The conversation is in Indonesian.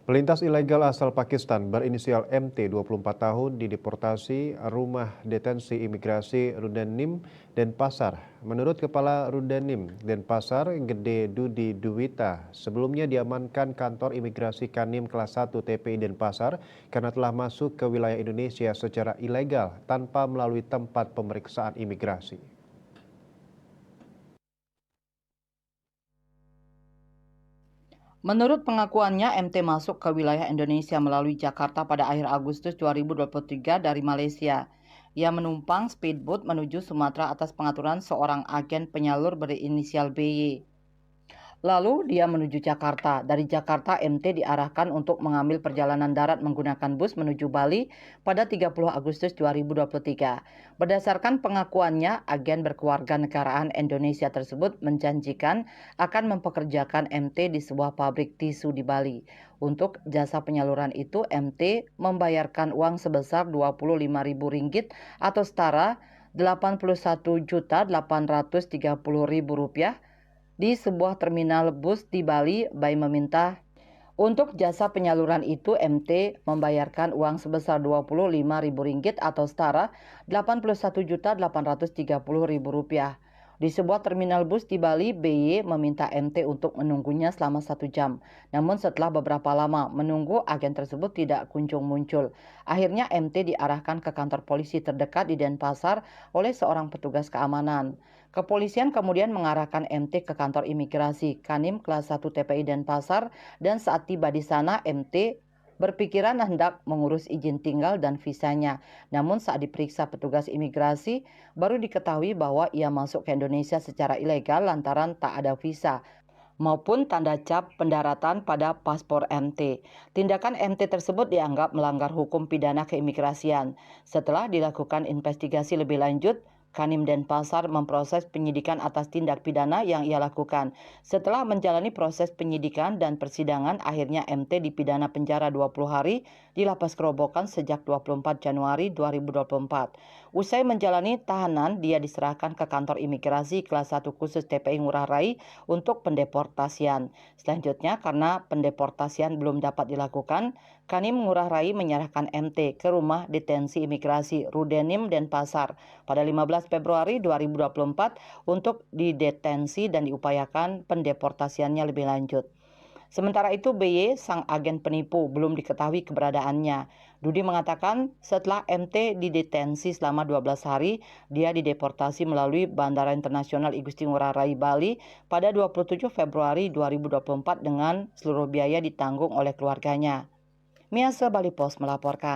Pelintas ilegal asal Pakistan berinisial MT 24 tahun dideportasi rumah detensi imigrasi Rudanim, Denpasar. Menurut Kepala Rudanim, Denpasar, Gede Dudi Duwita, sebelumnya diamankan kantor imigrasi Kanim kelas 1 TPI Denpasar karena telah masuk ke wilayah Indonesia secara ilegal tanpa melalui tempat pemeriksaan imigrasi. Menurut pengakuannya, MT masuk ke wilayah Indonesia melalui Jakarta pada akhir Agustus 2023 dari Malaysia. Ia menumpang speedboat menuju Sumatera atas pengaturan seorang agen penyalur berinisial BY. Lalu dia menuju Jakarta. Dari Jakarta, MT diarahkan untuk mengambil perjalanan darat menggunakan bus menuju Bali pada 30 Agustus 2023. Berdasarkan pengakuannya, agen berkewarganegaraan Indonesia tersebut menjanjikan akan mempekerjakan MT di sebuah pabrik tisu di Bali. Untuk jasa penyaluran itu, MT membayarkan uang sebesar Rp25.000 atau setara Rp81.830.000 di sebuah terminal bus di Bali. By meminta untuk jasa penyaluran itu, MT membayarkan uang sebesar Rp25.000 atau setara Rp81.830.000. Di sebuah terminal bus di Bali, BY meminta MT untuk menunggunya selama 1 jam. Namun setelah beberapa lama menunggu, agen tersebut tidak kunjung muncul. Akhirnya MT diarahkan ke kantor polisi terdekat di Denpasar oleh seorang petugas keamanan. Kepolisian kemudian mengarahkan MT ke kantor imigrasi Kanim kelas 1 TPI Denpasar, dan saat tiba di sana MT berpikiran hendak mengurus izin tinggal dan visanya. Namun saat diperiksa petugas imigrasi, baru diketahui bahwa ia masuk ke Indonesia secara ilegal lantaran tak ada visa maupun tanda cap pendaratan pada paspor MT. Tindakan MT tersebut dianggap melanggar hukum pidana keimigrasian. Setelah dilakukan investigasi lebih lanjut, Kanim Denpasar memproses penyidikan atas tindak pidana yang ia lakukan. Setelah menjalani proses penyidikan dan persidangan, akhirnya MT dipidana penjara 20 hari di Lapas Kerobokan sejak 24 Januari 2024. Usai menjalani tahanan, dia diserahkan ke kantor imigrasi kelas 1 khusus TPI Ngurah Rai untuk pendeportasian. Selanjutnya, karena pendeportasian belum dapat dilakukan, Kanim Ngurah Rai menyerahkan MT ke rumah detensi imigrasi Rudenim Denpasar pada 15 Februari 2024 untuk didetensi dan diupayakan pendeportasiannya lebih lanjut. Sementara itu, BY, sang agen penipu, belum diketahui keberadaannya. Dudi mengatakan setelah MT didetensi selama 12 hari, dia dideportasi melalui Bandara Internasional I Gusti Ngurah Rai Bali pada 27 Februari 2024 dengan seluruh biaya ditanggung oleh keluarganya. Miasa Bali Post melaporkan.